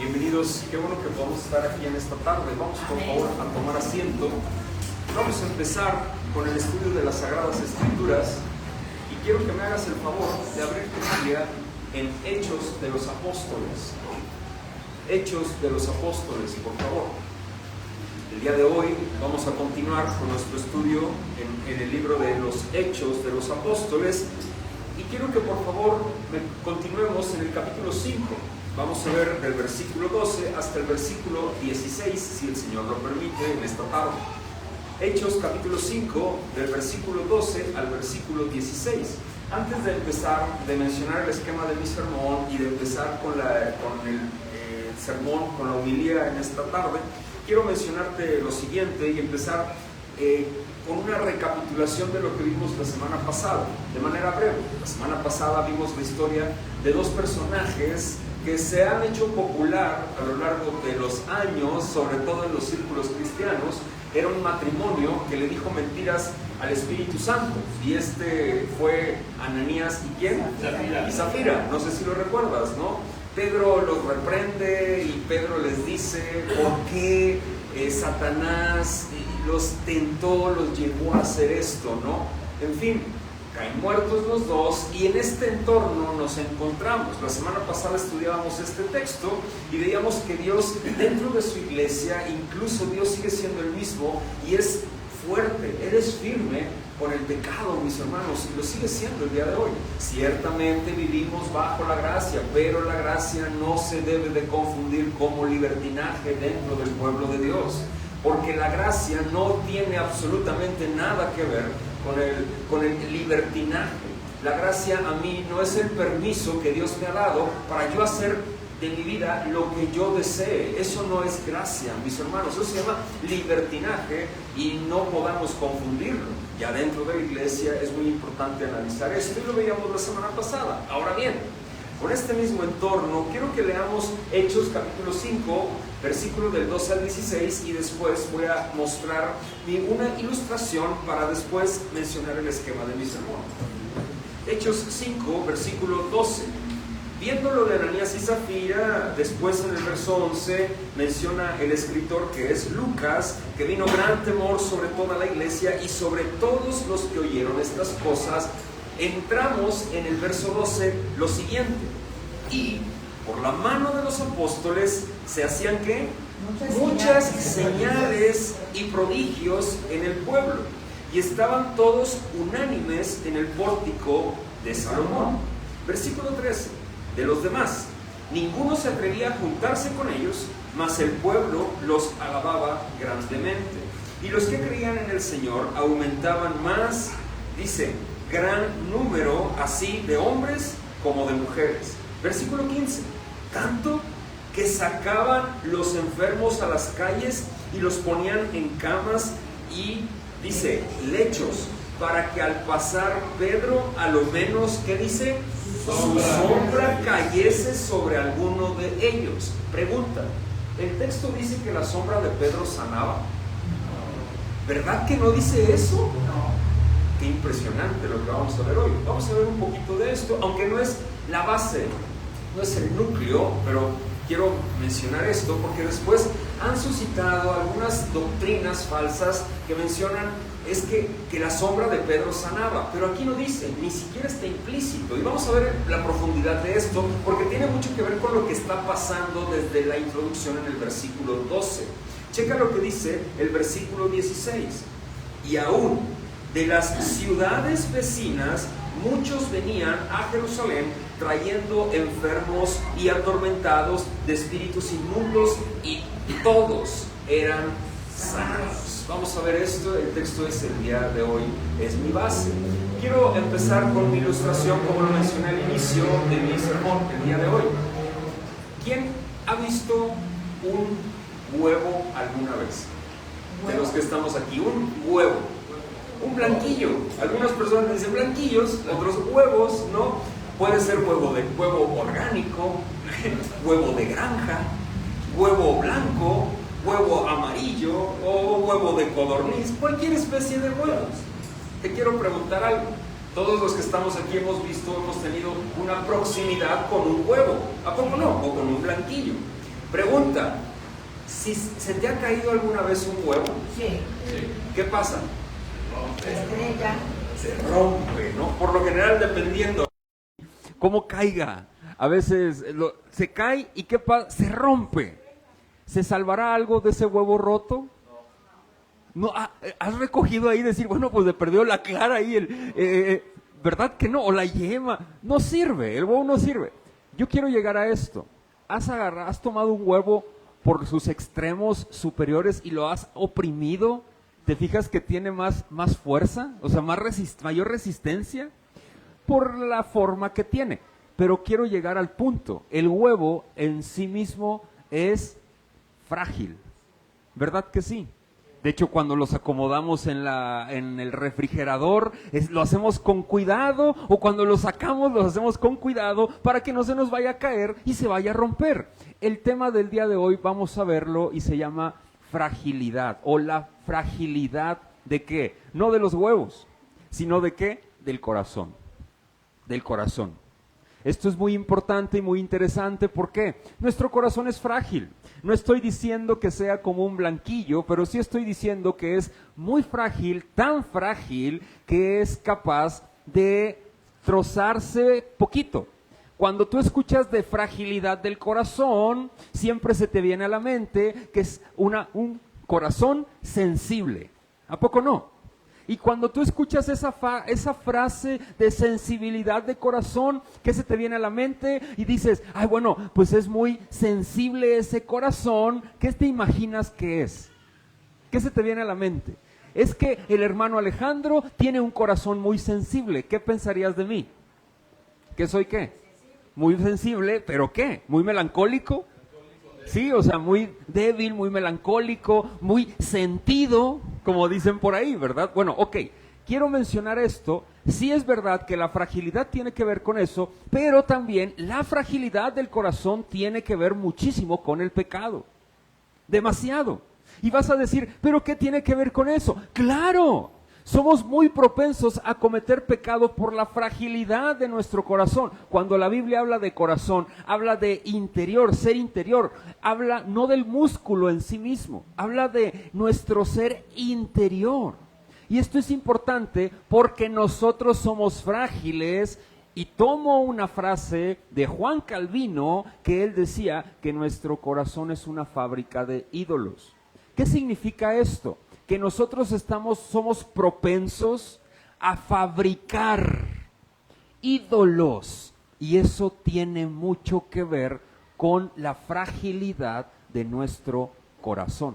Bienvenidos, qué bueno que podamos estar aquí en esta tarde. Vamos por favor a tomar asiento. Vamos a empezar con el estudio de las Sagradas Escrituras y quiero que me hagas el favor de abrir tu Biblia en Hechos de los Apóstoles. Hechos de los Apóstoles, por favor. El día de hoy vamos a continuar con nuestro estudio en el libro de los Hechos de los Apóstoles y quiero que por favor continuemos en el capítulo 5. Vamos a ver del versículo 12 hasta el versículo 16, si el Señor lo permite, en esta tarde. Hechos capítulo 5, del versículo 12 al versículo 16. Antes de empezar, de mencionar el esquema de mi sermón y de empezar con el sermón, con la homilía en esta tarde, quiero mencionarte lo siguiente y empezar con una recapitulación de lo que vimos la semana pasada, de manera breve. La semana pasada vimos la historia de dos personajes que se han hecho popular a lo largo de los años, sobre todo en los círculos cristianos. Era un matrimonio que le dijo mentiras al Espíritu Santo, y este fue Ananías y ¿quién? Zafira. Y Zafira, no sé si lo recuerdas, ¿no? Pedro los reprende y Pedro les dice por qué Satanás los tentó, los llevó a hacer esto, ¿no? En fin, caen muertos los dos y en este entorno nos encontramos. La semana pasada estudiábamos este texto y veíamos que Dios, dentro de su iglesia, incluso Dios sigue siendo el mismo y es fuerte, Él es firme con el pecado, mis hermanos, y lo sigue siendo el día de hoy. Ciertamente vivimos bajo la gracia, pero la gracia no se debe de confundir como libertinaje dentro del pueblo de Dios, porque la gracia no tiene absolutamente nada que ver con el libertinaje. La gracia a mí no es el permiso que Dios me ha dado para yo hacer de mi vida lo que yo desee. Eso no es gracia, mis hermanos. Eso se llama libertinaje y no podamos confundirlo. Ya dentro de la iglesia es muy importante analizar esto y lo veíamos la semana pasada. Ahora bien, con este mismo entorno, quiero que leamos Hechos capítulo 5, versículo del 12 al 16, y después voy a mostrar una ilustración para después mencionar el esquema de mi sermón. Hechos 5, versículo 12. Viéndolo de Ananías y Zafira, después en el verso 11 menciona el escritor que es Lucas, que vino gran temor sobre toda la iglesia y sobre todos los que oyeron estas cosas. Entramos en el verso 12 lo siguiente: y por la mano de los apóstoles se hacían ¿qué? Muchas señales y prodigios en el pueblo, y estaban todos unánimes en el pórtico de Salomón. Versículo 13: de los demás ninguno se atrevía a juntarse con ellos, mas el pueblo los alababa grandemente, y los que creían en el Señor aumentaban más, dice, gran número así de hombres como de mujeres. Versículo 15: tanto que sacaban los enfermos a las calles y los ponían en camas y, dice, lechos, para que al pasar Pedro, a lo menos, ¿qué dice? Su sombra cayese sobre alguno de ellos. Pregunta: ¿el texto dice que la sombra de Pedro sanaba? ¿Verdad que no dice eso? No. Qué impresionante lo que vamos a ver hoy. Vamos a ver un poquito de esto, aunque no es la base, no es el núcleo, pero quiero mencionar esto porque después han suscitado algunas doctrinas falsas que mencionan es que la sombra de Pedro sanaba, pero aquí no dice, ni siquiera está implícito, y vamos a ver la profundidad de esto porque tiene mucho que ver con lo que está pasando desde la introducción en el versículo 12. Checa lo que dice el versículo 16: y aún de las ciudades vecinas muchos venían a Jerusalén trayendo enfermos y atormentados de espíritus inmundos, y todos eran sanados. Vamos a ver esto, el texto es el día de hoy, es mi base. Quiero empezar con mi ilustración, como lo mencioné al inicio de mi sermón el día de hoy. ¿Quién ha visto un huevo alguna vez? De los que estamos aquí, un huevo. Un blanquillo. Algunas personas dicen blanquillos, otros huevos, ¿no? Puede ser huevo orgánico, huevo de granja, huevo blanco, huevo amarillo o huevo de codorniz, cualquier especie de huevos. Te quiero preguntar algo. Todos los que estamos aquí hemos tenido una proximidad con un huevo, ¿a poco no? O con un blanquillo. Pregunta, si ¿se te ha caído alguna vez un huevo? Sí. ¿Qué pasa? Estrella. Se rompe, ¿no? Por lo general, dependiendo cómo caiga. A veces se cae y ¿qué pasa? Se rompe. ¿Se salvará algo de ese huevo roto? No, has recogido ahí decir, bueno, pues le perdió la clara ahí, ¿verdad que no? O la yema. No sirve, el huevo no sirve. Yo quiero llegar a esto. Has tomado un huevo por sus extremos superiores y lo has oprimido. ¿Te fijas que tiene más fuerza? O sea, mayor resistencia por la forma que tiene. Pero quiero llegar al punto. El huevo en sí mismo es frágil. ¿Verdad que sí? De hecho, cuando los acomodamos en el refrigerador, lo hacemos con cuidado, o cuando los sacamos, los hacemos con cuidado para que no se nos vaya a caer y se vaya a romper. El tema del día de hoy vamos a verlo y se llama fragilidad, o la fragilidad ¿de qué? No de los huevos, sino ¿de qué? Del corazón. Del corazón. Esto es muy importante y muy interesante. ¿Por qué? Nuestro corazón es frágil. No estoy diciendo que sea como un blanquillo, pero sí estoy diciendo que es muy frágil, tan frágil que es capaz de trozarse poquito. Cuando tú escuchas de fragilidad del corazón, siempre se te viene a la mente que es un corazón sensible. ¿A poco no? Y cuando tú escuchas esa frase de sensibilidad de corazón, ¿qué se te viene a la mente? Y dices, ay, bueno, pues es muy sensible ese corazón. ¿Qué te imaginas que es? ¿Qué se te viene a la mente? Es que el hermano Alejandro tiene un corazón muy sensible. ¿Qué pensarías de mí? ¿Que soy qué? Muy sensible, ¿pero qué? ¿Muy melancólico? Sí, o sea, muy débil, muy melancólico, muy sentido, como dicen por ahí, ¿verdad? Bueno, ok, quiero mencionar esto. Sí es verdad que la fragilidad tiene que ver con eso, pero también la fragilidad del corazón tiene que ver muchísimo con el pecado. Demasiado. Y vas a decir, ¿pero qué tiene que ver con eso? ¡Claro! Somos muy propensos a cometer pecado por la fragilidad de nuestro corazón. Cuando la Biblia habla de corazón, habla de interior, ser interior. Habla no del músculo en sí mismo, habla de nuestro ser interior. Y esto es importante porque nosotros somos frágiles. Y tomo una frase de Juan Calvino que él decía que nuestro corazón es una fábrica de ídolos. ¿Qué significa esto? Que nosotros somos propensos a fabricar ídolos, y eso tiene mucho que ver con la fragilidad de nuestro corazón.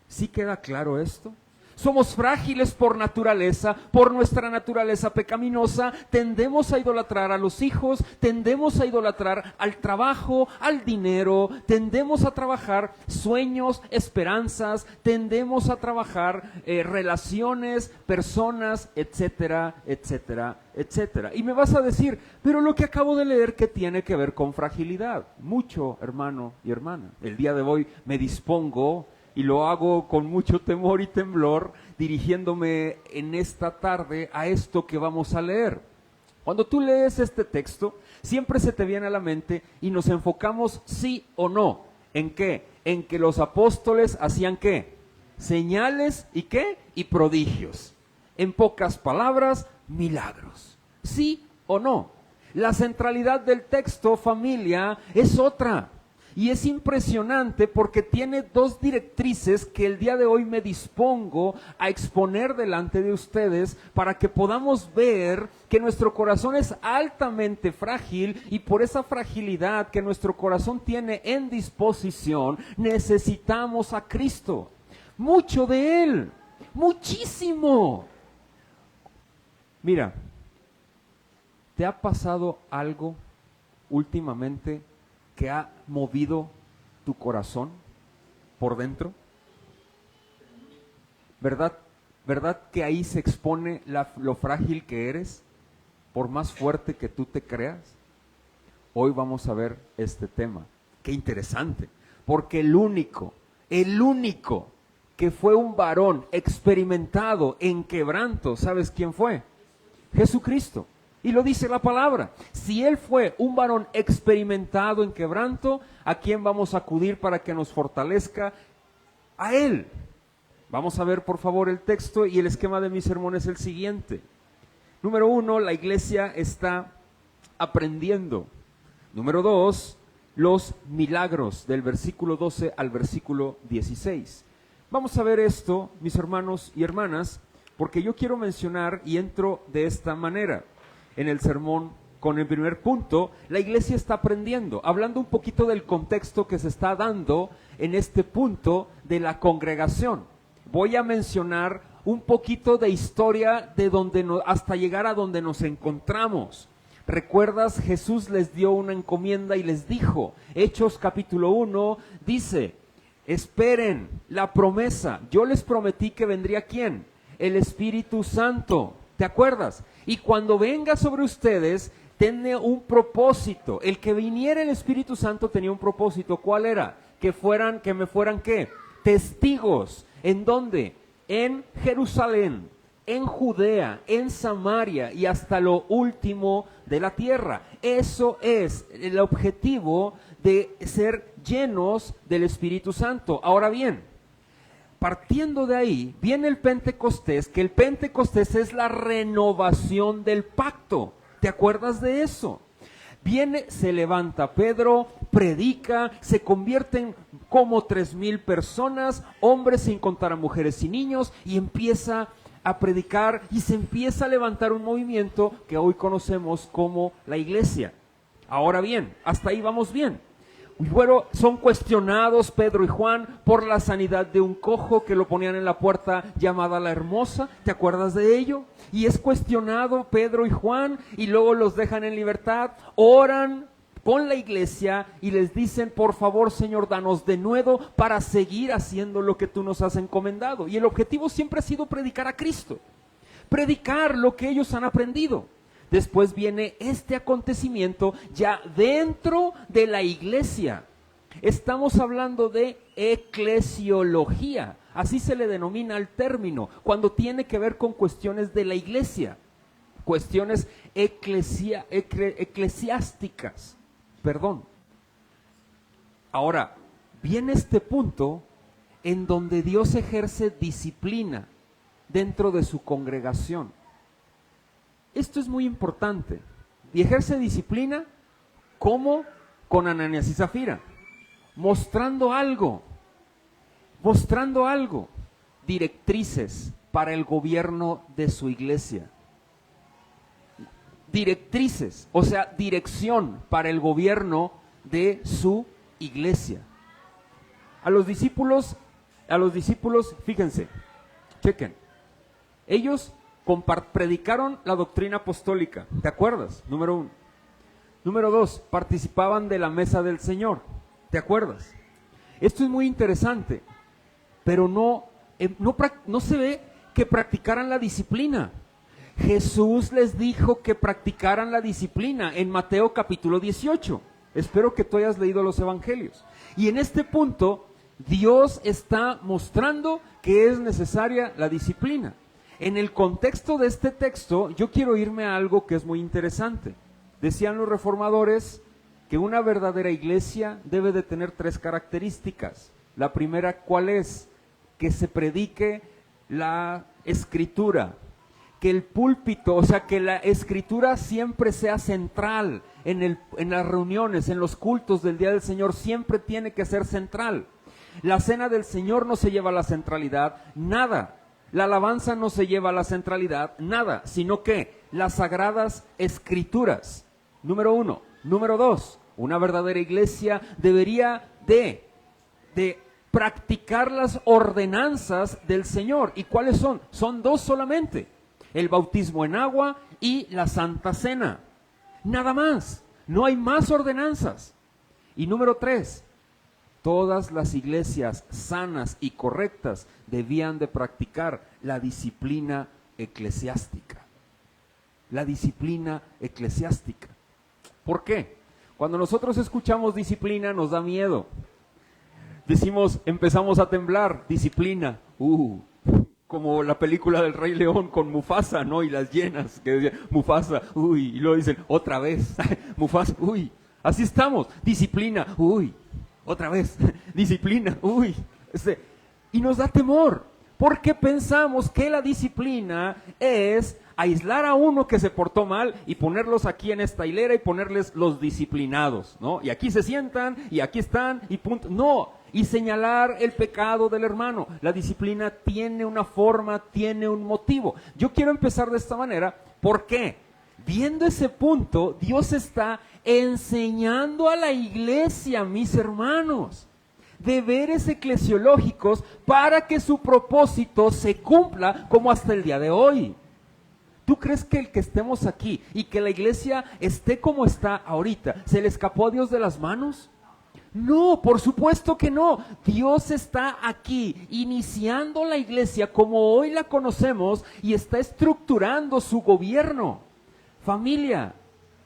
¿Sí queda claro esto? Somos frágiles por naturaleza, por nuestra naturaleza pecaminosa, tendemos a idolatrar a los hijos, tendemos a idolatrar al trabajo, al dinero, tendemos a trabajar sueños, esperanzas, tendemos a trabajar relaciones, personas, etcétera, etcétera, etcétera. Y me vas a decir, pero lo que acabo de leer, ¿qué tiene que ver con fragilidad? Mucho, hermano y hermana. El día de hoy me dispongo, y lo hago con mucho temor y temblor, dirigiéndome en esta tarde a esto que vamos a leer. Cuando tú lees este texto, siempre se te viene a la mente y nos enfocamos sí o no. ¿En qué? En que los apóstoles hacían ¿qué? Señales y ¿qué? Y prodigios. En pocas palabras, milagros. ¿Sí o no? La centralidad del texto, familia, es otra. Y es impresionante porque tiene dos directrices que el día de hoy me dispongo a exponer delante de ustedes para que podamos ver que nuestro corazón es altamente frágil, y por esa fragilidad que nuestro corazón tiene en disposición, necesitamos a Cristo. Mucho de Él, muchísimo. Mira, ¿te ha pasado algo últimamente que ha movido tu corazón por dentro? ¿Verdad que ahí se expone lo frágil que eres, por más fuerte que tú te creas? Hoy vamos a ver este tema. Qué interesante, porque el único que fue un varón experimentado en quebranto, ¿sabes quién fue? Jesucristo. Y lo dice la palabra. Si él fue un varón experimentado en quebranto, ¿a quién vamos a acudir para que nos fortalezca? A él. Vamos a ver por favor el texto, y el esquema de mi sermón es el siguiente. Número 1, la iglesia está aprendiendo. Número 2, los milagros, del versículo 12 al versículo 16. Vamos a ver esto, mis hermanos y hermanas, porque yo quiero mencionar, y entro de esta manera en el sermón con el primer punto. La iglesia está aprendiendo, hablando un poquito del contexto que se está dando en este punto de la congregación. Voy a mencionar un poquito de historia de donde hasta llegar a donde nos encontramos. ¿Recuerdas? Jesús les dio una encomienda y les dijo, Hechos capítulo 1, dice, esperen la promesa. Yo les prometí que vendría ¿quién? El Espíritu Santo. ¿Te acuerdas? Y cuando venga sobre ustedes, tiene un propósito. El que viniera el Espíritu Santo tenía un propósito. ¿Cuál era? Que me fueran ¿qué? Testigos. ¿En dónde? En Jerusalén, en Judea, en Samaria y hasta lo último de la tierra. Eso es el objetivo de ser llenos del Espíritu Santo. Ahora bien, partiendo de ahí, viene el Pentecostés, que el Pentecostés es la renovación del pacto. ¿Te acuerdas de eso? Viene, se levanta Pedro, predica, se convierten como 3,000 personas, hombres sin contar a mujeres y niños, y empieza a predicar y se empieza a levantar un movimiento que hoy conocemos como la iglesia. Ahora bien, hasta ahí vamos bien. Bueno, son cuestionados Pedro y Juan por la sanidad de un cojo que lo ponían en la puerta llamada La Hermosa. ¿Te acuerdas de ello? Y es cuestionado Pedro y Juan y luego los dejan en libertad. Oran con la iglesia y les dicen, por favor, Señor, danos de nuevo para seguir haciendo lo que tú nos has encomendado. Y el objetivo siempre ha sido predicar a Cristo, predicar lo que ellos han aprendido. Después viene este acontecimiento ya dentro de la iglesia. Estamos hablando de eclesiología, así se le denomina el término, cuando tiene que ver con cuestiones de la iglesia, cuestiones eclesiásticas. Ahora, viene este punto en donde Dios ejerce disciplina dentro de su congregación. Esto es muy importante. Y ejerce disciplina como con Ananías y Zafira, mostrando algo, directrices para el gobierno de su iglesia. Directrices, o sea, dirección para el gobierno de su iglesia. A los discípulos, fíjense, chequen, ellos predicaron la doctrina apostólica, ¿te acuerdas? Número 1. Número 2, participaban de la mesa del Señor, ¿te acuerdas? Esto es muy interesante, pero no se ve que practicaran la disciplina. Jesús les dijo que practicaran la disciplina en Mateo capítulo 18. Espero que tú hayas leído los evangelios. Y en este punto, Dios está mostrando que es necesaria la disciplina. En el contexto de este texto, yo quiero irme a algo que es muy interesante. Decían los reformadores que una verdadera iglesia debe de tener 3 características. La primera, ¿cuál es? Que se predique la escritura, que el púlpito, o sea, que la escritura siempre sea central en las reuniones, en los cultos del día del Señor, siempre tiene que ser central. La cena del Señor no se lleva a la centralidad, nada. La alabanza no se lleva a la centralidad, nada, sino que las sagradas escrituras. Número 1. Número 2, una verdadera iglesia debería de practicar las ordenanzas del Señor. ¿Y cuáles son? Son 2 solamente: el bautismo en agua y la Santa Cena. Nada más, no hay más ordenanzas. Y número 3, todas las iglesias sanas y correctas debían de practicar la disciplina eclesiástica. La disciplina eclesiástica. ¿Por qué? Cuando nosotros escuchamos disciplina nos da miedo. Decimos, empezamos a temblar, disciplina. como la película del Rey León con Mufasa, ¿no? Y las hienas, que decían, Mufasa, uy, y luego dicen, otra vez, Mufasa, uy, así estamos, disciplina, uy, otra vez, disciplina, uy, y nos da temor, porque pensamos que la disciplina es aislar a uno que se portó mal y ponerlos aquí en esta hilera y ponerles los disciplinados, ¿no? Y aquí se sientan, y aquí están, y punto, no. Y señalar el pecado del hermano. La disciplina tiene una forma, tiene un motivo. Yo quiero empezar de esta manera. ¿Por qué? Viendo ese punto, Dios está enseñando a la iglesia, mis hermanos, deberes eclesiológicos para que su propósito se cumpla como hasta el día de hoy. ¿Tú crees que el que estemos aquí y que la iglesia esté como está ahorita, se le escapó a Dios de las manos? No, por supuesto que no. Dios está aquí iniciando la iglesia como hoy la conocemos y está estructurando su gobierno. Familia,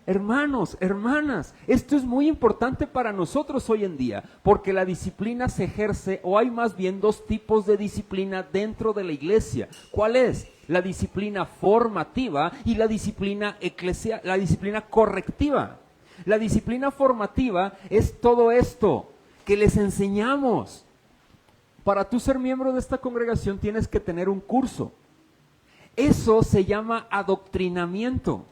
hermanos, hermanas, esto es muy importante para nosotros hoy en día, porque la disciplina se ejerce, o hay más bien dos tipos de disciplina dentro de la iglesia. ¿Cuál es? La disciplina formativa y la disciplina la disciplina correctiva. La disciplina formativa es todo esto que les enseñamos. Para tú ser miembro de esta congregación tienes que tener un curso. Eso se llama adoctrinamiento.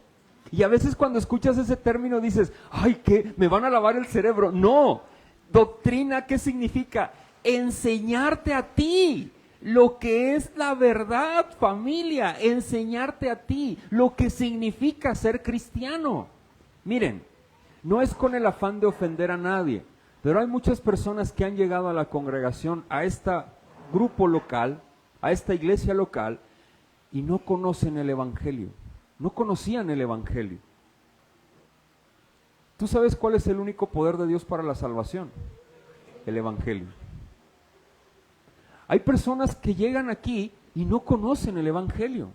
Y a veces cuando escuchas ese término dices, ay, ¿qué? ¿Me van a lavar el cerebro? No. Doctrina, ¿qué significa? Enseñarte a ti lo que es la verdad, familia. Enseñarte a ti lo que significa ser cristiano. Miren, no es con el afán de ofender a nadie, pero hay muchas personas que han llegado a la congregación, a este grupo local, a esta iglesia local, y no conocen el evangelio, no conocían el evangelio. ¿Tú sabes cuál es el único poder de Dios para la salvación? El evangelio. Hay personas que llegan aquí y no conocen el evangelio.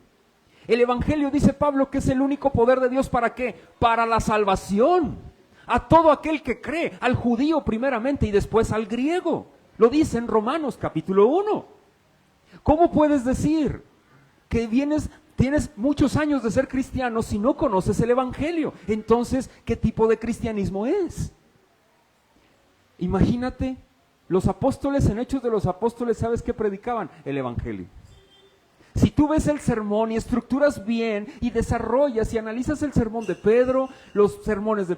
El evangelio, dice Pablo, que es el único poder de Dios, ¿para qué? Para la salvación. A todo aquel que cree, al judío primeramente y después al griego. Lo dice en Romanos capítulo 1. ¿Cómo puedes decir que tienes muchos años de ser cristiano si no conoces el evangelio? Entonces, ¿qué tipo de cristianismo es? Imagínate, los apóstoles en Hechos de los Apóstoles, ¿sabes qué predicaban? El evangelio. Si tú ves el sermón y estructuras bien y desarrollas y analizas el sermón de Pedro, los sermones de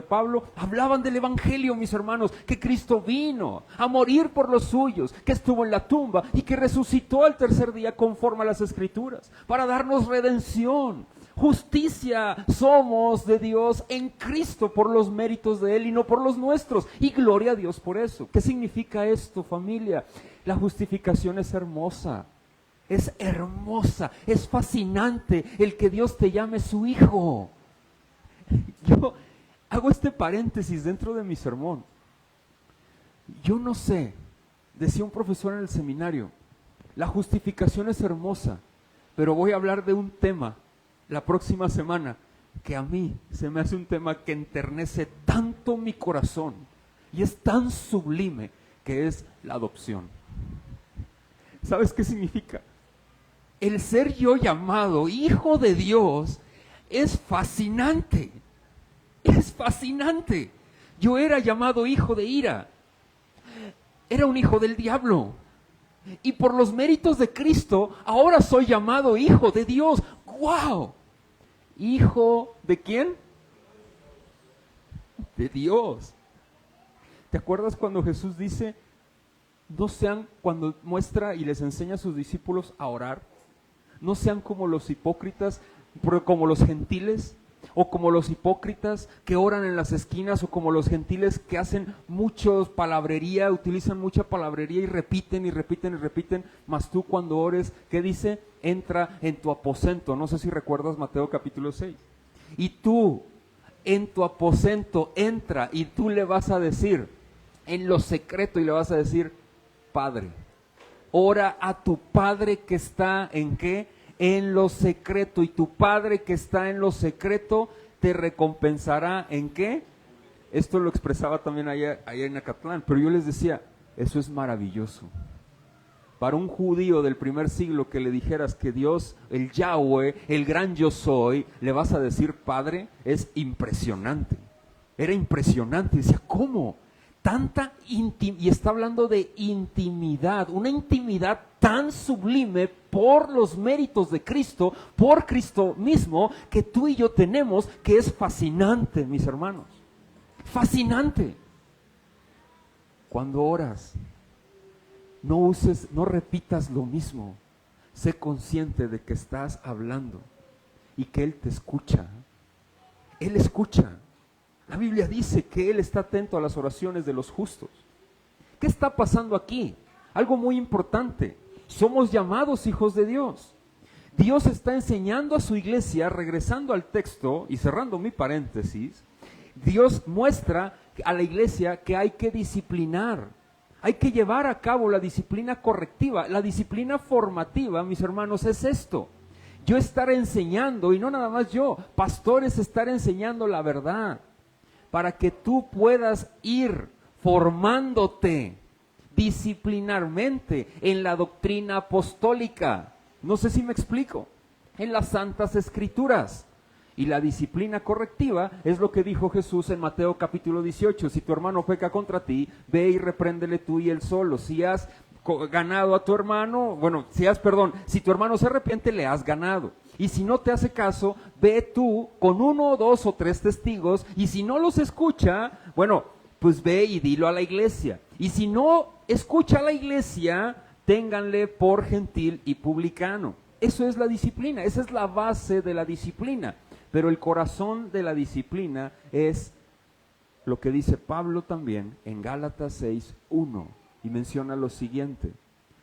Pablo, hablaban del evangelio, mis hermanos, que Cristo vino a morir por los suyos, que estuvo en la tumba y que resucitó al tercer día conforme a las Escrituras, para darnos redención. Justicia somos de Dios en Cristo por los méritos de Él y no por los nuestros. Y gloria a Dios por eso. ¿Qué significa esto, familia? La justificación es hermosa. Es hermosa, es fascinante el que Dios te llame su hijo. Yo hago este paréntesis dentro de mi sermón. Yo no sé, decía un profesor en el seminario, la justificación es hermosa, pero voy a hablar de un tema la próxima semana que a mí se me hace un tema que enternece tanto mi corazón y es tan sublime, que es la adopción. ¿Sabes qué significa? El ser yo llamado hijo de Dios es fascinante. Es fascinante. Yo era llamado hijo de ira. Era un hijo del diablo. Y por los méritos de Cristo, ahora soy llamado hijo de Dios. ¡Wow! ¿Hijo de quién? De Dios. ¿Te acuerdas cuando Jesús dice, no sean, cuando muestra y les enseña a sus discípulos a orar, no sean como los hipócritas, como los gentiles, o como los hipócritas que oran en las esquinas, o como los gentiles que hacen mucha palabrería, utilizan mucha palabrería y repiten y repiten y repiten, mas tú cuando ores, ¿qué dice? Entra en tu aposento. No sé si recuerdas Mateo capítulo 6. Y tú, en tu aposento, entra y tú le vas a decir, en lo secreto, y le vas a decir, Padre. Ora a tu Padre que está ¿en qué? En lo secreto. Y tu Padre que está en lo secreto te recompensará ¿en qué? Esto lo expresaba también allá en Acatlán. Pero yo les decía, eso es maravilloso. para un judío del primer siglo que le dijeras que Dios, el Yahweh, el gran yo soy, le vas a decir Padre, es impresionante. Era impresionante. Decía, ¿cómo? Tanta intimidad, y está hablando de intimidad, una intimidad tan sublime por los méritos de Cristo, por Cristo mismo, que tú y yo tenemos, que es fascinante, mis hermanos. Fascinante. Cuando oras, no repitas lo mismo. Sé consciente de que estás hablando y que Él te escucha. Él escucha. La Biblia dice que Él está atento a las oraciones de los justos. ¿Qué está pasando aquí? Algo muy importante. Somos llamados hijos de Dios. Dios está enseñando a su iglesia, regresando al texto y cerrando mi paréntesis, Dios muestra a la iglesia que hay que disciplinar. Hay que llevar a cabo la disciplina correctiva. La disciplina formativa, mis hermanos, es esto. Yo estar enseñando, y no nada más yo, pastores estar enseñando la verdad, para que tú puedas ir formándote disciplinarmente en la doctrina apostólica. No sé si me explico. En las Santas Escrituras. Y la disciplina correctiva es lo que dijo Jesús en Mateo capítulo 18. Si tu hermano peca contra ti, ve y repréndele tú y él solo. Si has ganado a tu hermano, si tu hermano se arrepiente, le has ganado. Y si no te hace caso, ve tú con 1, 2 o 3 testigos, y si no los escucha, pues ve y dilo a la iglesia. Y si no escucha a la iglesia, ténganle por gentil y publicano. Eso es la disciplina, esa es la base de la disciplina. Pero el corazón de la disciplina es lo que dice Pablo también en Gálatas 6:1, y menciona lo siguiente: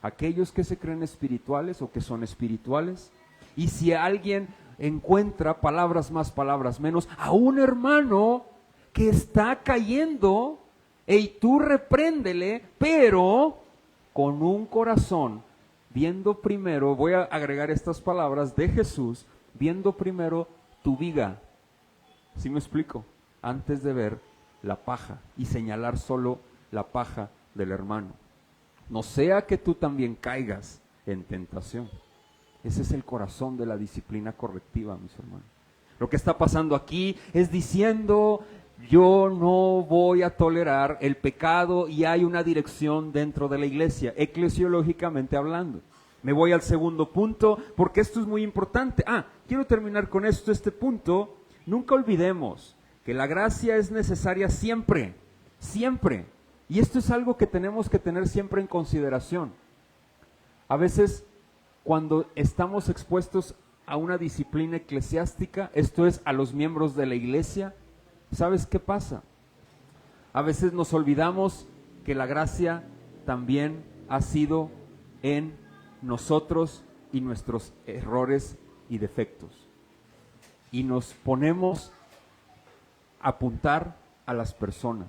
aquellos que se creen espirituales o que son espirituales, y si alguien encuentra palabras más, palabras menos, a un hermano que está cayendo, y tú repréndele, pero con un corazón, viendo primero, voy a agregar estas palabras de Jesús, viendo primero tu viga. ¿Sí me explico? Antes de ver la paja y señalar solo la paja del hermano. No sea que tú también caigas en tentación. Ese es el corazón de la disciplina correctiva, mis hermanos. Lo que está pasando aquí es diciendo: yo no voy a tolerar el pecado, y hay una dirección dentro de la iglesia, eclesiológicamente hablando. Me voy al segundo punto, porque esto es muy importante. Quiero terminar con este punto. Nunca olvidemos que la gracia es necesaria siempre, siempre. Y esto es algo que tenemos que tener siempre en consideración. A veces, cuando estamos expuestos a una disciplina eclesiástica, esto es, a los miembros de la iglesia, ¿sabes qué pasa? A veces nos olvidamos que la gracia también ha sido en nosotros y nuestros errores y defectos. Y nos ponemos a apuntar a las personas.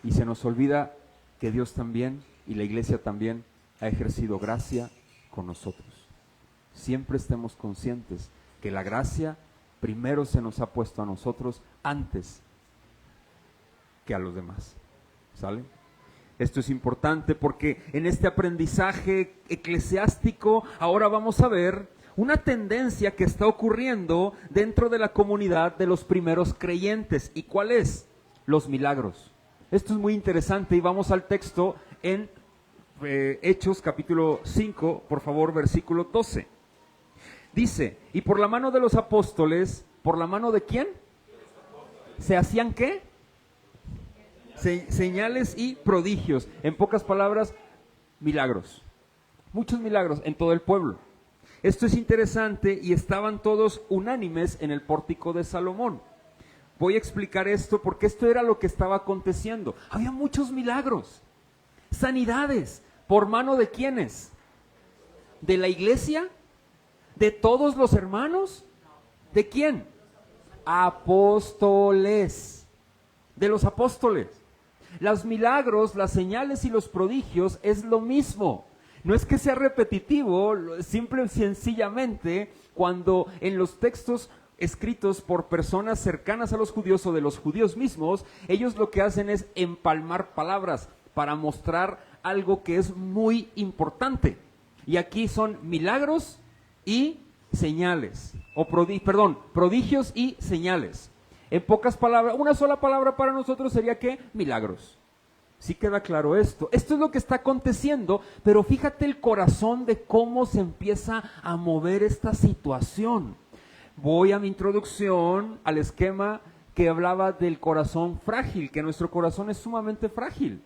Y se nos olvida que Dios también y la iglesia también ha ejercido gracia con nosotros. Siempre estemos conscientes que la gracia primero se nos ha puesto a nosotros antes que a los demás. ¿Sale? Esto es importante porque en este aprendizaje eclesiástico ahora vamos a ver una tendencia que está ocurriendo dentro de la comunidad de los primeros creyentes. ¿Y cuál es? Los milagros. Esto es muy interesante y vamos al texto en Hechos capítulo 5, por favor, versículo 12. Dice: y por la mano de los apóstoles, ¿por la mano de quién? ¿Se hacían qué? Señales y prodigios. En pocas palabras, milagros. Muchos milagros en todo el pueblo. Esto es interesante y estaban todos unánimes en el pórtico de Salomón. Voy a explicar esto porque esto era lo que estaba aconteciendo. Había muchos milagros. Sanidades. ¿Por mano de quiénes? ¿De la iglesia? ¿De todos los hermanos? ¿De quién? Apóstoles. De los apóstoles. Los milagros, las señales y los prodigios es lo mismo. No es que sea repetitivo, simple y sencillamente, cuando en los textos escritos por personas cercanas a los judíos o de los judíos mismos, ellos lo que hacen es empalmar palabras para mostrar algo que es muy importante. Y aquí son milagros y señales, prodigios y señales. En pocas palabras, una sola palabra para nosotros sería que milagros. Sí queda claro esto. Esto es lo que está aconteciendo, pero fíjate el corazón de cómo se empieza a mover esta situación. Voy a mi introducción al esquema que hablaba del corazón frágil, que nuestro corazón es sumamente frágil.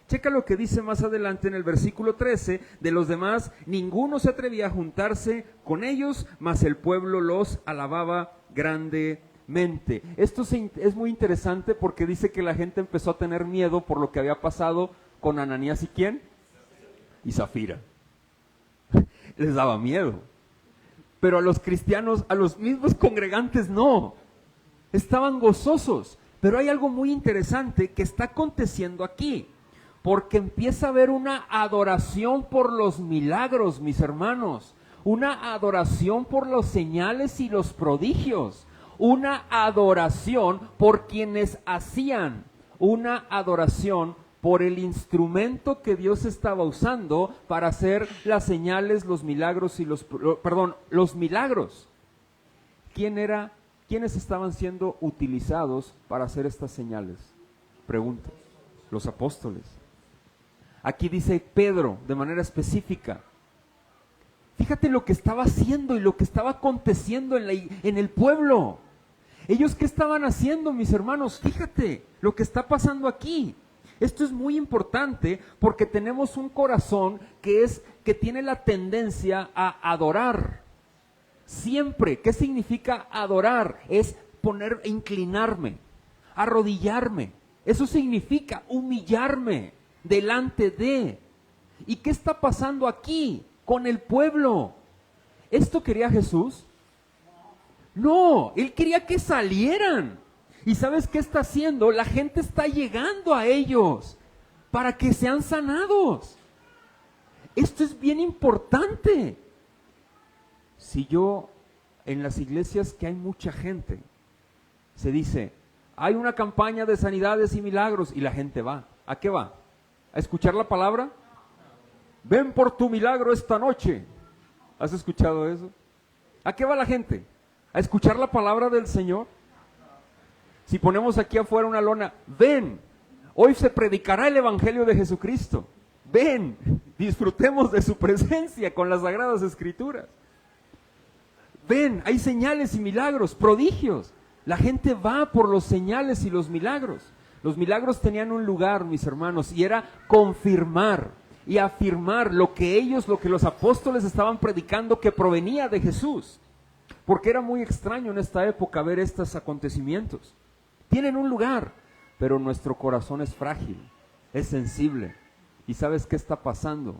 Checa lo que dice más adelante en el versículo 13, de los demás ninguno se atrevía a juntarse con ellos, mas el pueblo los alababa grandemente. Esto es muy interesante porque dice que la gente empezó a tener miedo por lo que había pasado con Ananías y ¿quién? Y Zafira. Les daba miedo. Pero a los cristianos, a los mismos congregantes no. Estaban gozosos. Pero hay algo muy interesante que está aconteciendo aquí. Porque empieza a haber una adoración por los milagros, mis hermanos. Una adoración por los señales y los prodigios. Una adoración por quienes hacían. Una adoración por el instrumento que Dios estaba usando para hacer las señales, los milagros y los milagros. ¿Quiénes estaban siendo utilizados para hacer estas señales? Pregunta. Los apóstoles. Aquí dice Pedro de manera específica. Fíjate lo que estaba haciendo y lo que estaba aconteciendo en el pueblo. ¿Ellos qué estaban haciendo, mis hermanos? Fíjate lo que está pasando aquí. Esto es muy importante porque tenemos un corazón que tiene la tendencia a adorar. Siempre. ¿Qué significa adorar? Es inclinarme, arrodillarme. Eso significa humillarme delante de. ¿Y qué está pasando aquí con el pueblo? ¿Esto quería Jesús? No, Él quería que salieran. ¿Y sabes qué está haciendo? La gente está llegando a ellos para que sean sanados. Esto es bien importante. Si en las iglesias que hay mucha gente, se dice, hay una campaña de sanidades y milagros, y la gente va. ¿A qué va? ¿A escuchar la palabra? Ven por tu milagro esta noche. ¿Has escuchado eso? ¿A qué va la gente? ¿A escuchar la palabra del Señor? Si ponemos aquí afuera una lona, ven, hoy se predicará el Evangelio de Jesucristo. Ven, disfrutemos de su presencia con las Sagradas Escrituras. Ven, hay señales y milagros, prodigios. La gente va por los señales y los milagros. Los milagros tenían un lugar, mis hermanos, y era confirmar y afirmar lo que los apóstoles estaban predicando que provenía de Jesús. Porque era muy extraño en esta época ver estos acontecimientos. Tienen un lugar, pero nuestro corazón es frágil, es sensible. ¿Y sabes qué está pasando?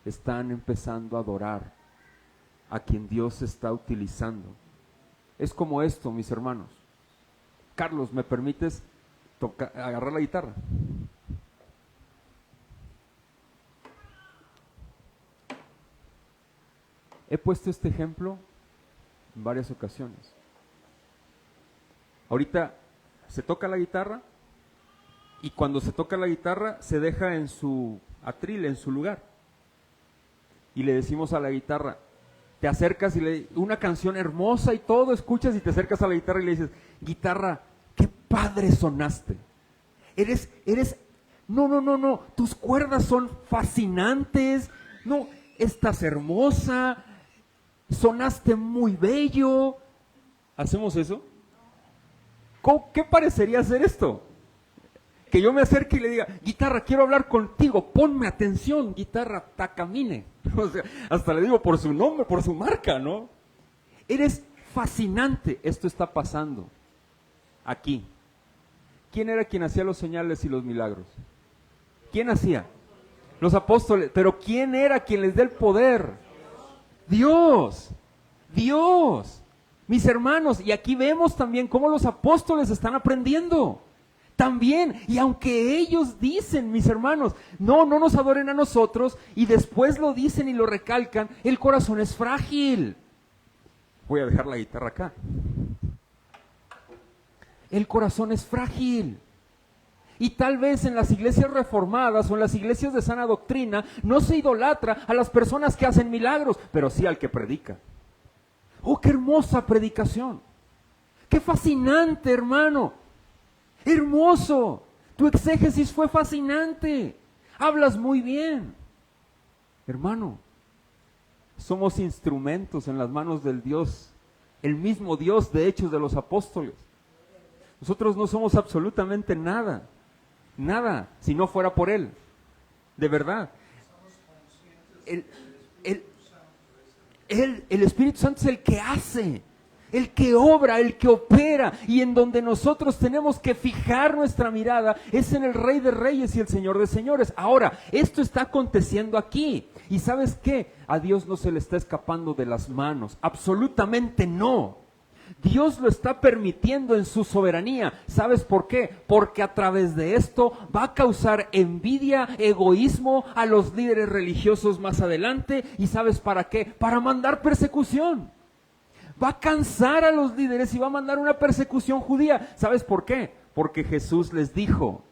Están empezando a adorar a quien Dios está utilizando. Es como esto, mis hermanos. Carlos, ¿me permites agarrar la guitarra? He puesto este ejemplo en varias ocasiones. Ahorita se toca la guitarra y cuando se toca la guitarra se deja en su atril, en su lugar. Y le decimos a la guitarra, te acercas y una canción hermosa y todo, escuchas y te acercas a la guitarra y le dices, guitarra, qué padre sonaste. No, tus cuerdas son fascinantes, no, estás hermosa, sonaste muy bello. ¿Hacemos eso? ¿Qué parecería hacer esto? Que yo me acerque y le diga, guitarra, quiero hablar contigo, ponme atención, guitarra, Takamine. O sea, hasta le digo por su nombre, por su marca, ¿no? Eres fascinante. Esto está pasando aquí. ¿Quién era quien hacía los señales y los milagros? ¿Quién hacía? Los apóstoles. Pero ¿quién era quien les da el poder? Dios. Dios. Mis hermanos, y aquí vemos también cómo los apóstoles están aprendiendo. También, y aunque ellos dicen, mis hermanos, no nos adoren a nosotros, y después lo dicen y lo recalcan, el corazón es frágil. Voy a dejar la guitarra acá. El corazón es frágil. Y tal vez en las iglesias reformadas o en las iglesias de sana doctrina no se idolatra a las personas que hacen milagros, pero sí al que predica. ¡Oh, qué hermosa predicación! ¡Qué fascinante, hermano! ¡Hermoso! Tu exégesis fue fascinante. Hablas muy bien. Hermano, somos instrumentos en las manos del Dios, el mismo Dios de Hechos de los Apóstoles. Nosotros no somos absolutamente nada, nada, si no fuera por Él, de verdad. El Espíritu Santo es el que hace, el que obra, el que opera, y en donde nosotros tenemos que fijar nuestra mirada es en el Rey de Reyes y el Señor de Señores. Ahora, esto está aconteciendo aquí, y ¿sabes qué? A Dios no se le está escapando de las manos, absolutamente no. Dios lo está permitiendo en su soberanía. ¿Sabes por qué? Porque a través de esto va a causar envidia, egoísmo a los líderes religiosos más adelante. ¿Y sabes para qué? Para mandar persecución. Va a cansar a los líderes y va a mandar una persecución judía. ¿Sabes por qué? Porque Jesús les dijo: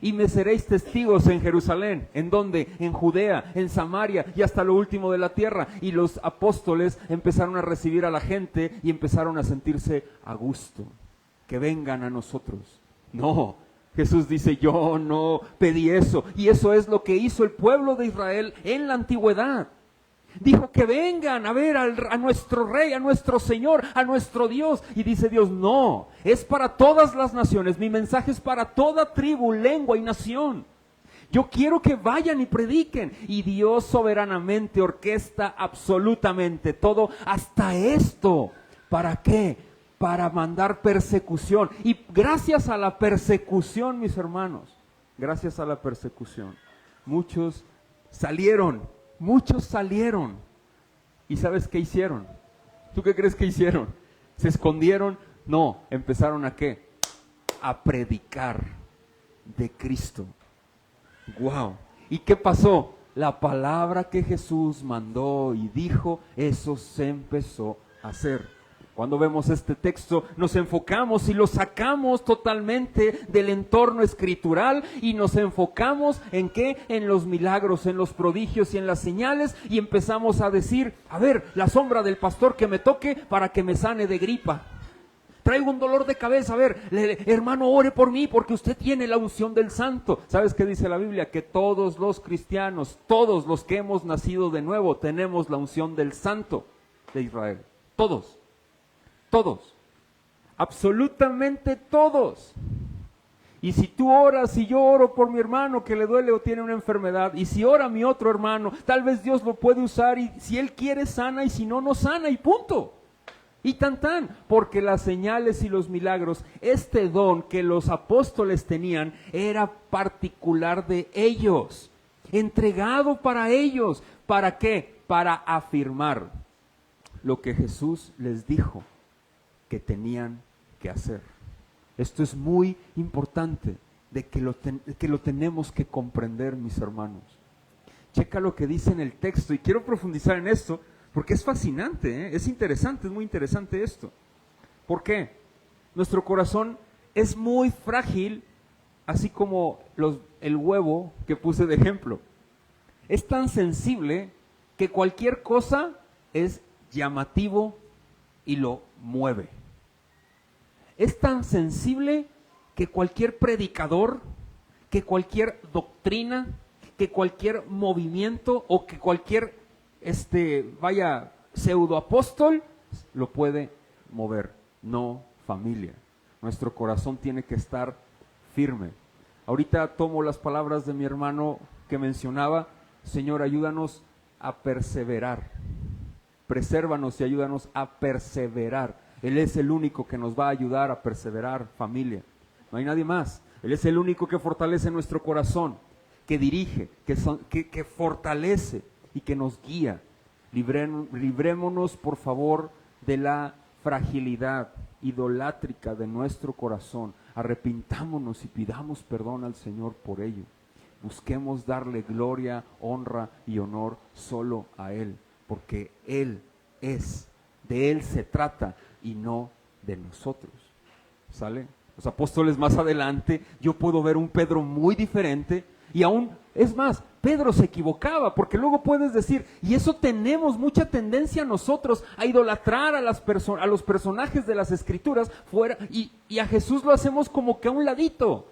y me seréis testigos en Jerusalén. ¿En dónde? En Judea, en Samaria y hasta lo último de la tierra. Y los apóstoles empezaron a recibir a la gente y empezaron a sentirse a gusto. Que vengan a nosotros. No, Jesús dice: yo no pedí eso. Y eso es lo que hizo el pueblo de Israel en la antigüedad. Dijo que vengan a ver a nuestro Rey, a nuestro Señor, a nuestro Dios. Y dice Dios: no, es para todas las naciones. Mi mensaje es para toda tribu, lengua y nación. Yo quiero que vayan y prediquen. Y Dios soberanamente orquesta absolutamente todo, hasta esto. ¿Para qué? Para mandar persecución. Y gracias a la persecución, mis hermanos, gracias a la persecución, muchos salieron. Muchos salieron. ¿Y sabes qué hicieron? ¿Tú qué crees que hicieron? ¿Se escondieron? No, empezaron ¿a qué? A predicar de Cristo. ¡Wow! ¿Y qué pasó? La palabra que Jesús mandó y dijo, eso se empezó a hacer. Cuando vemos este texto, nos enfocamos y lo sacamos totalmente del entorno escritural y nos enfocamos ¿en qué? En los milagros, en los prodigios y en las señales, y empezamos a decir: a ver, la sombra del pastor que me toque para que me sane de gripa. Traigo un dolor de cabeza, a ver, hermano, ore por mí porque usted tiene la unción del Santo. ¿Sabes qué dice la Biblia? Que todos los cristianos, todos los que hemos nacido de nuevo, tenemos la unción del Santo de Israel. Todos. Todos, absolutamente todos. Y si tú oras, si yo oro por mi hermano que le duele o tiene una enfermedad, y si ora mi otro hermano, tal vez Dios lo puede usar, y si él quiere sana, y si no, no sana, y punto. Y tan, porque las señales y los milagros, este don que los apóstoles tenían, era particular de ellos, entregado para ellos. ¿Para qué? Para afirmar lo que Jesús les dijo que tenían que hacer. Esto es muy importante, de que lo tenemos que comprender, mis hermanos. Checa lo que dice en el texto, y quiero profundizar en esto, porque es fascinante, es interesante, es muy interesante esto. ¿Por qué? Nuestro corazón es muy frágil, así como el huevo que puse de ejemplo. Es tan sensible que cualquier cosa es llamativo y lo mueve. Es tan sensible que cualquier predicador, que cualquier doctrina, que cualquier movimiento o que cualquier pseudoapóstol lo puede mover. No, familia. Nuestro corazón tiene que estar firme. Ahorita tomo las palabras de mi hermano que mencionaba: Señor, ayúdanos a perseverar. Presérvanos y ayúdanos a perseverar. Él es el único que nos va a ayudar a perseverar, familia. No hay nadie más. Él es el único que fortalece nuestro corazón, que dirige, que fortalece y que nos guía. Librémonos, por favor, de la fragilidad idolátrica de nuestro corazón. Arrepintámonos y pidamos perdón al Señor por ello. Busquemos darle gloria, honra y honor solo a Él, porque Él es, de Él se trata y no de nosotros. ¿Sale? los apóstoles más adelante, yo puedo ver un Pedro muy diferente y aún, es más, Pedro se equivocaba, porque luego puedes decir, y eso tenemos mucha tendencia nosotros a idolatrar a los personajes de las Escrituras fuera, y a Jesús lo hacemos como que a un ladito.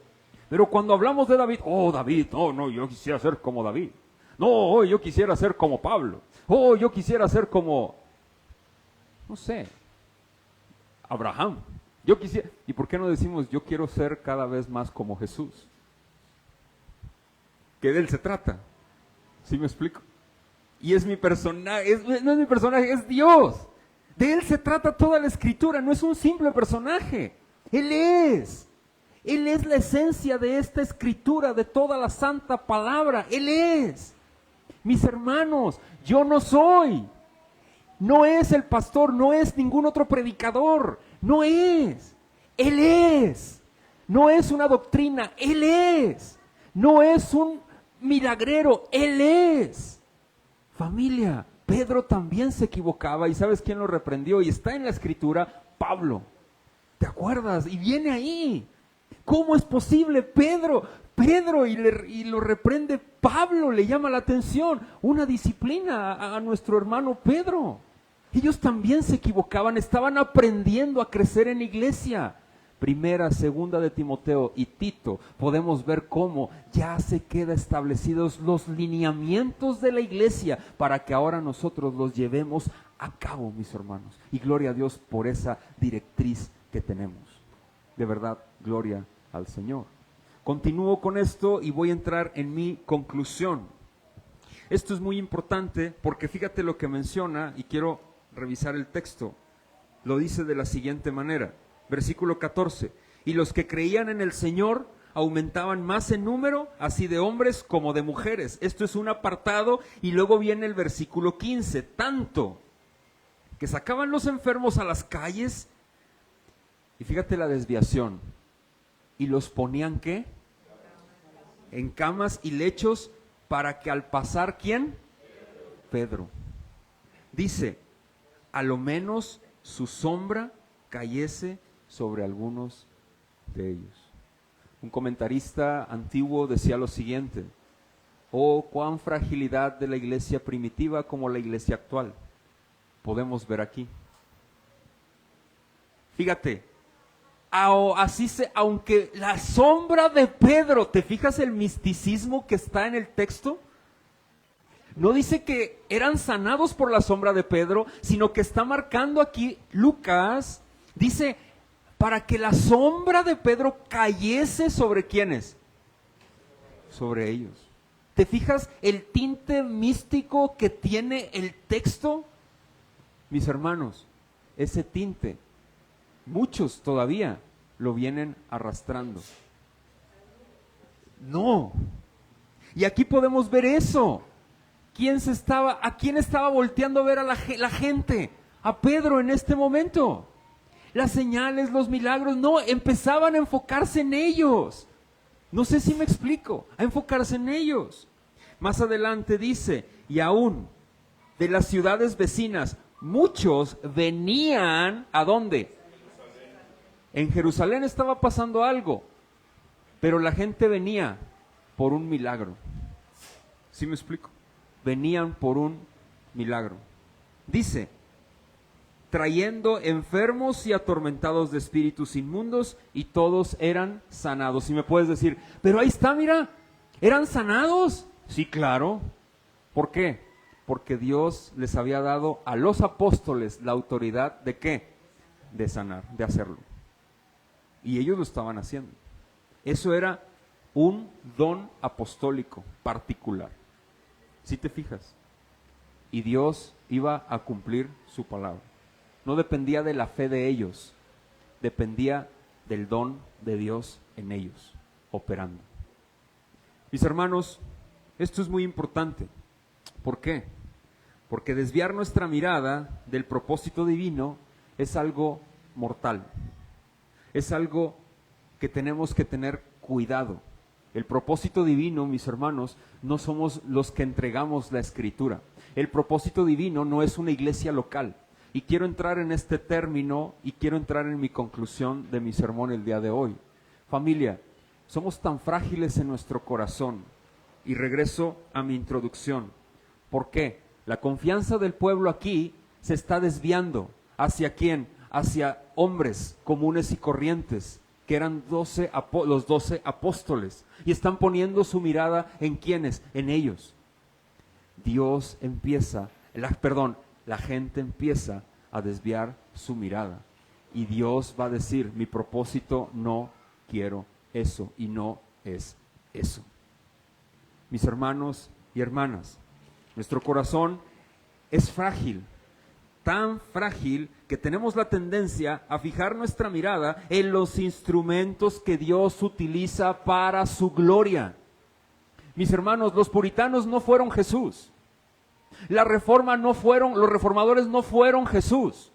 Pero cuando hablamos de David, oh David, no, yo quisiera ser como David. No, yo quisiera ser como Pablo. Oh, yo quisiera ser como, no sé, Abraham. Yo quisiera, ¿y por qué no decimos yo quiero ser cada vez más como Jesús? Que de él se trata. ¿Sí me explico? Y es mi personaje, no es mi personaje, es Dios. De él se trata toda la Escritura, no es un simple personaje. Él es la esencia de esta Escritura, de toda la santa palabra. Él es. Mis hermanos, yo no soy. No es el pastor, no es ningún otro predicador. No es. Él es. No es una doctrina, Él es. No es un milagrero, Él es. Familia, Pedro también se equivocaba, y ¿sabes quién lo reprendió? Y está en la Escritura, Pablo. ¿Te acuerdas? Y viene ahí. ¿Cómo es posible? Pedro, y lo reprende Pablo, le llama la atención, una disciplina a nuestro hermano Pedro. Ellos también se equivocaban, estaban aprendiendo a crecer en iglesia. Primera, segunda de Timoteo y Tito, podemos ver cómo ya se quedan establecidos los lineamientos de la iglesia para que ahora nosotros los llevemos a cabo, mis hermanos. Y gloria a Dios por esa directriz que tenemos. De verdad, gloria al Señor. Continúo con esto y voy a entrar en mi conclusión. Esto es muy importante porque fíjate lo que menciona, y quiero revisar el texto. Lo dice de la siguiente manera. Versículo 14, y los que creían en el Señor aumentaban más en número, así de hombres como de mujeres. Esto es un apartado, y luego viene el versículo 15, tanto que sacaban los enfermos a las calles, y fíjate la desviación, y los ponían ¿qué? En camas y lechos, para que al pasar ¿quién? Pedro. Dice, a lo menos su sombra cayese sobre algunos de ellos. Un comentarista antiguo decía lo siguiente: oh, cuán fragilidad de la iglesia primitiva como la iglesia actual. Podemos ver aquí. Fíjate, aunque la sombra de Pedro, ¿te fijas el misticismo que está en el texto? No dice que eran sanados por la sombra de Pedro, sino que está marcando aquí Lucas, dice, para que la sombra de Pedro cayese sobre ¿quiénes? Sobre ellos. ¿Te fijas el tinte místico que tiene el texto? Mis hermanos, ese tinte, muchos todavía lo vienen arrastrando. No. Y aquí podemos ver eso. ¿A quién estaba volteando a ver a la gente? A Pedro en este momento. Las señales, los milagros, no, empezaban a enfocarse en ellos. No sé si me explico, a enfocarse en ellos. Más adelante dice, y aún de las ciudades vecinas, muchos venían, ¿a dónde? En Jerusalén estaba pasando algo, pero la gente venía por un milagro. ¿Sí me explico? Venían por un milagro. Dice, trayendo enfermos y atormentados de espíritus inmundos, y todos eran sanados. Y me puedes decir, pero ahí está, mira, ¿eran sanados? Sí, claro. ¿Por qué? Porque Dios les había dado a los apóstoles la autoridad ¿de qué? De sanar, de hacerlo. Y ellos lo estaban haciendo. Eso era un don apostólico particular. ¿Sí te fijas? Y Dios iba a cumplir su palabra. No dependía de la fe de ellos, dependía del don de Dios en ellos, operando. Mis hermanos, esto es muy importante. ¿Por qué? Porque desviar nuestra mirada del propósito divino es algo mortal. Es algo que tenemos que tener cuidado. El propósito divino, mis hermanos, no somos los que entregamos la Escritura. El propósito divino no es una iglesia local. Y quiero entrar en este término y quiero entrar en mi conclusión de mi sermón el día de hoy. Familia, somos tan frágiles en nuestro corazón. Y regreso a mi introducción. ¿Por qué? La confianza del pueblo aquí se está desviando. ¿Hacia quién? Hacia hombres comunes y corrientes, que eran los 12 apóstoles. Y están poniendo su mirada ¿en quiénes? En ellos. La gente empieza a desviar su mirada. Y Dios va a decir, mi propósito no quiero eso y no es eso. Mis hermanos y hermanas, nuestro corazón es frágil, tan frágil que tenemos la tendencia a fijar nuestra mirada en los instrumentos que Dios utiliza para su gloria. Mis hermanos, los puritanos no fueron Jesús. Los reformadores no fueron Jesús.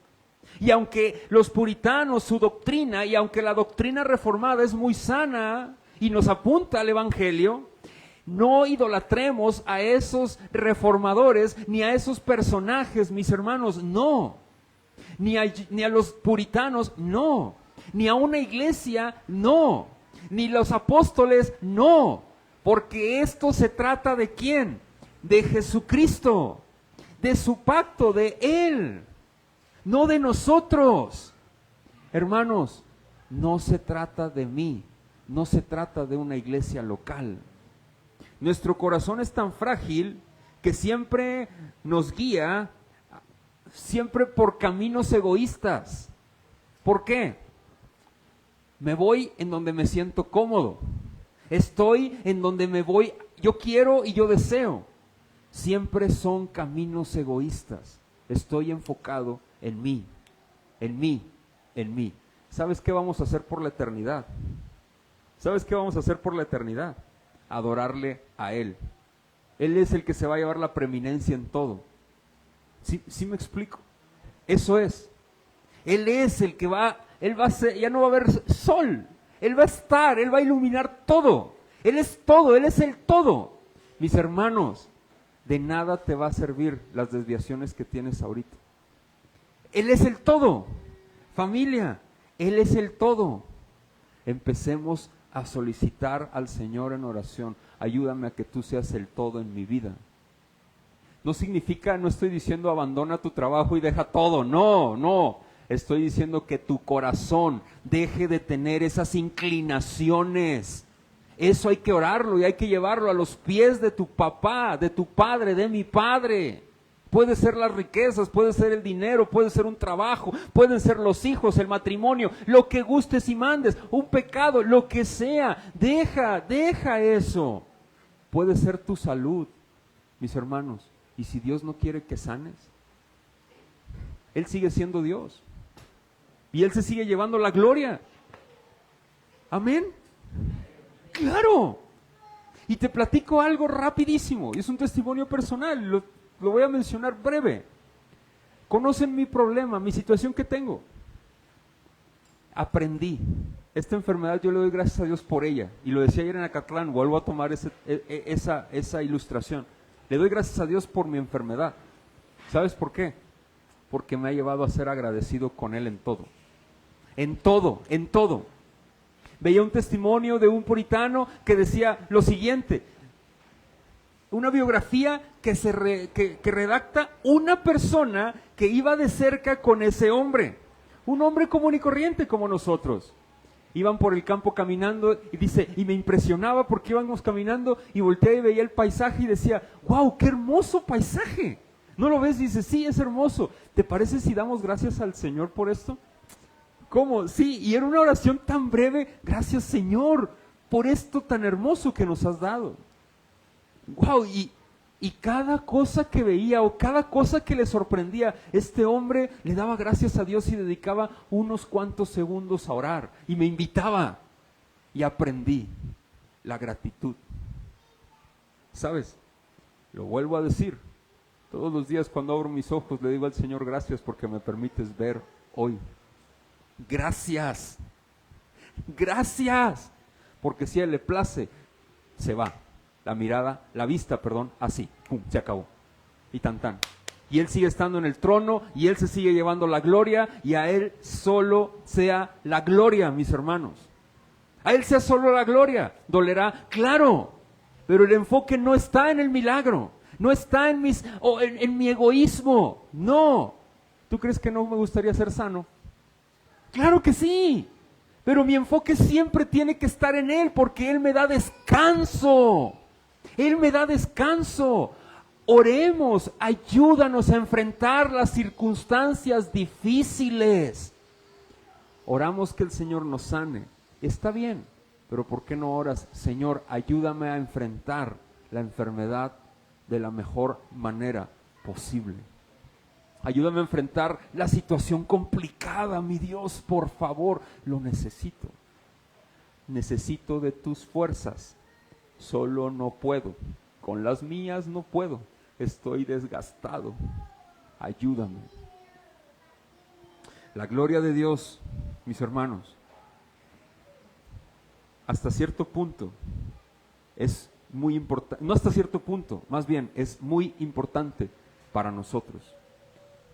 Y aunque los puritanos, su doctrina, y aunque la doctrina reformada es muy sana y nos apunta al Evangelio, no idolatremos a esos reformadores ni a esos personajes, mis hermanos, no. Ni a los puritanos, no. Ni a una iglesia, no. Ni los apóstoles, no. Porque esto se trata ¿de quién? De Jesucristo, de su pacto, de Él, no de nosotros. Hermanos, no se trata de mí, no se trata de una iglesia local. Nuestro corazón es tan frágil que siempre nos guía, siempre por caminos egoístas. ¿Por qué? Me voy en donde me siento cómodo. Estoy en donde yo quiero y yo deseo. Siempre son caminos egoístas. Estoy enfocado en mí, en mí, en mí. ¿Sabes qué vamos a hacer por la eternidad? ¿Sabes qué vamos a hacer por la eternidad? Adorarle a Él. Él es el que se va a llevar la preeminencia en todo. ¿Sí me explico? Eso es. Él es el que Él va a ser, ya no va a haber sol. Él va a estar, Él va a iluminar todo. Él es todo, Él es el todo. Mis hermanos, de nada te va a servir las desviaciones que tienes ahorita. Él es el todo. Familia, Él es el todo. Empecemos a solicitar al Señor en oración, ayúdame a que tú seas el todo en mi vida. No significa, no estoy diciendo abandona tu trabajo y deja todo, no. Estoy diciendo que tu corazón deje de tener esas inclinaciones. Eso hay que orarlo y hay que llevarlo a los pies de tu papá, de tu padre, de mi padre. Puede ser las riquezas, puede ser el dinero, puede ser un trabajo, pueden ser los hijos, el matrimonio, lo que gustes y mandes, un pecado, lo que sea. Deja eso. Puede ser tu salud, mis hermanos. Y si Dios no quiere que sanes, Él sigue siendo Dios. Y Él se sigue llevando la gloria. Amén. Claro. Y te platico algo rapidísimo. Y es un testimonio personal. Lo voy a mencionar breve. Conocen mi problema, mi situación que tengo. Aprendí. Esta enfermedad yo le doy gracias a Dios por ella. Y lo decía ayer en Acatlán, vuelvo a tomar esa ilustración. Le doy gracias a Dios por mi enfermedad. ¿Sabes por qué? Porque me ha llevado a ser agradecido con Él en todo. En todo. Veía un testimonio de un puritano que decía lo siguiente. Una biografía que redacta una persona que iba de cerca con ese hombre. Un hombre común y corriente como nosotros. Iban por el campo caminando y dice, y me impresionaba porque íbamos caminando y volteé y veía el paisaje y decía, wow, qué hermoso paisaje. ¿No lo ves? Dice, sí, es hermoso. ¿Te parece si damos gracias al Señor por esto? ¿Cómo? Sí, y era una oración tan breve, gracias Señor por esto tan hermoso que nos has dado. Wow, y cada cosa que veía o cada cosa que le sorprendía, este hombre le daba gracias a Dios y dedicaba unos cuantos segundos a orar y me invitaba y aprendí la gratitud. ¿Sabes? Lo vuelvo a decir, todos los días cuando abro mis ojos le digo al Señor gracias porque me permites ver hoy. Gracias, porque si a Él le place, se va. La vista, así, pum, se acabó. Y tan. y Él sigue estando en el trono, y Él se sigue llevando la gloria, y a Él solo sea la gloria, mis hermanos. A Él sea solo la gloria. ¿Dolerá? Claro, pero el enfoque no está en el milagro, no está en mi egoísmo, no. ¿Tú crees que no me gustaría ser sano? Claro que sí, pero mi enfoque siempre tiene que estar en Él, porque Él me da descanso. Él me da descanso. Oremos, ayúdanos a enfrentar las circunstancias difíciles. Oramos que el Señor nos sane. Está bien, pero ¿por qué no oras? Señor, ayúdame a enfrentar la enfermedad de la mejor manera posible. Ayúdame a enfrentar la situación complicada, mi Dios, por favor, lo necesito. Necesito de tus fuerzas. Solo no puedo. Con las mías no puedo. Estoy desgastado. Ayúdame. La gloria de Dios, mis hermanos, hasta cierto punto es muy importante. No hasta cierto punto, más bien es muy importante para nosotros.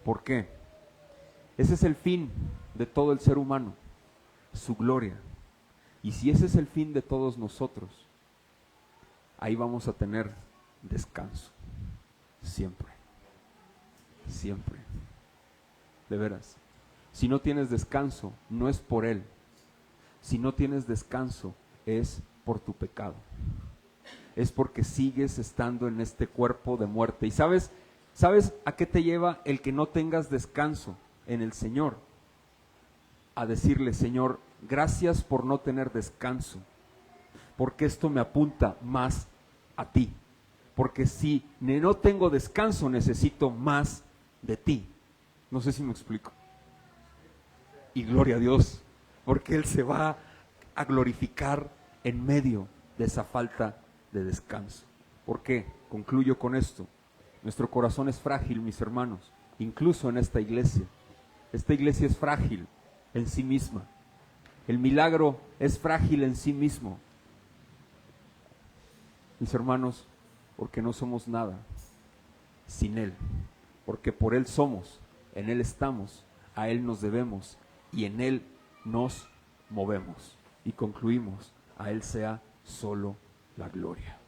¿Por qué? Ese es el fin de todo el ser humano, su gloria. Y si ese es el fin de todos nosotros, ahí vamos a tener descanso. Siempre. Siempre. De veras. Si no tienes descanso, no es por Él. Si no tienes descanso, es por tu pecado. Es porque sigues estando en este cuerpo de muerte. ¿Y sabes a qué te lleva el que no tengas descanso en el Señor? A decirle, Señor, gracias por no tener descanso, porque esto me apunta más a ti. Porque si no tengo descanso, necesito más de ti. No sé si me explico. Y gloria a Dios, porque Él se va a glorificar en medio de esa falta de descanso. ¿Por qué? Concluyo con esto. Nuestro corazón es frágil, mis hermanos, incluso en esta iglesia. Esta iglesia es frágil en sí misma. El milagro es frágil en sí mismo. Mis hermanos, porque no somos nada sin Él, porque por Él somos, en Él estamos, a Él nos debemos y en Él nos movemos. Y concluimos, a Él sea solo la gloria.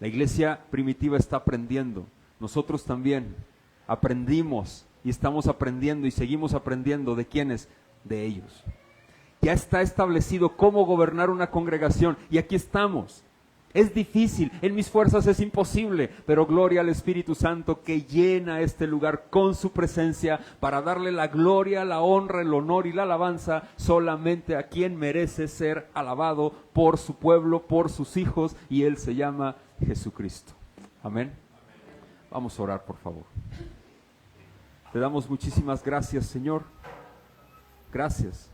La iglesia primitiva está aprendiendo, nosotros también aprendimos y estamos aprendiendo y seguimos aprendiendo. ¿De quiénes? De ellos. Ya está establecido cómo gobernar una congregación y aquí estamos. Es difícil, en mis fuerzas es imposible, pero gloria al Espíritu Santo que llena este lugar con su presencia para darle la gloria, la honra, el honor y la alabanza solamente a quien merece ser alabado por su pueblo, por sus hijos, y Él se llama Jesucristo. Amén. Vamos a orar, por favor. Te damos muchísimas gracias, Señor. Gracias.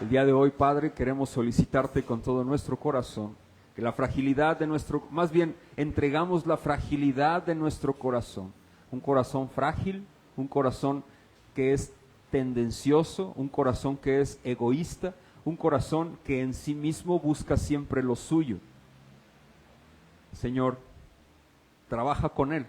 El día de hoy, Padre, queremos solicitarte con todo nuestro corazón que la fragilidad de más bien entregamos la fragilidad de nuestro corazón. Un corazón frágil, un corazón que es tendencioso, un corazón que es egoísta, un corazón que en sí mismo busca siempre lo suyo. Señor, trabaja con él.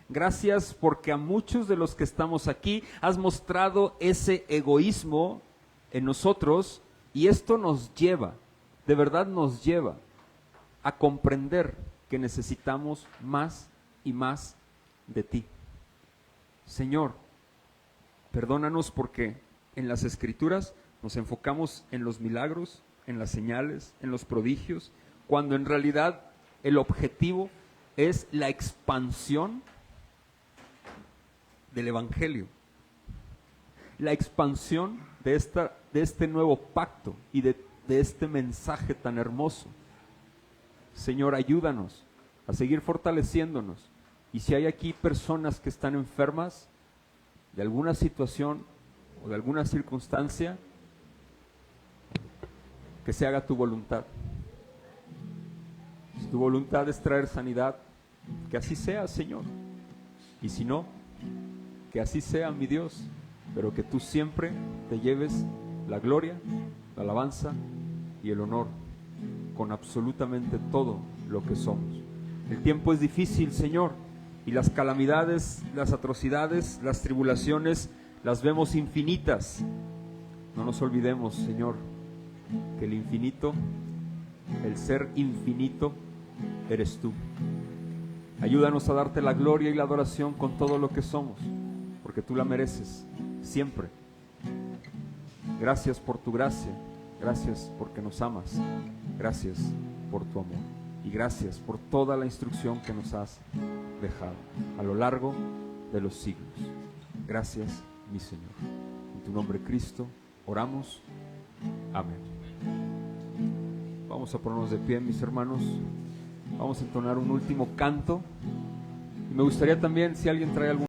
Gracias porque a muchos de los que estamos aquí has mostrado ese egoísmo en nosotros y esto nos lleva, de verdad nos lleva a comprender que necesitamos más y más de ti. Señor, perdónanos porque en las Escrituras nos enfocamos en los milagros, en las señales, en los prodigios, cuando en realidad el objetivo es la expansión del Evangelio, la expansión de este nuevo pacto y de este mensaje tan hermoso. Señor, ayúdanos a seguir fortaleciéndonos. Y si hay aquí personas que están enfermas de alguna situación o de alguna circunstancia, que se haga tu voluntad. Si tu voluntad es traer sanidad, que así sea, Señor. Y si no, que así sea, mi Dios, pero que tú siempre te lleves la gloria, la alabanza y el honor con absolutamente todo lo que somos. El tiempo es difícil, Señor, Y las calamidades, las atrocidades, las tribulaciones, las vemos infinitas. No nos olvidemos, Señor, que el infinito, el ser infinito, eres tú. Ayúdanos a darte la gloria y la adoración con todo lo que somos, porque tú la mereces siempre. Gracias por tu gracia, gracias porque nos amas, gracias por tu amor y gracias por toda la instrucción que nos has dejado a lo largo de los siglos. Gracias, mi Señor. En tu nombre, Cristo, oramos. Amén. Vamos a ponernos de pie, mis hermanos. Vamos a entonar un último canto. Y me gustaría también, si alguien trae algún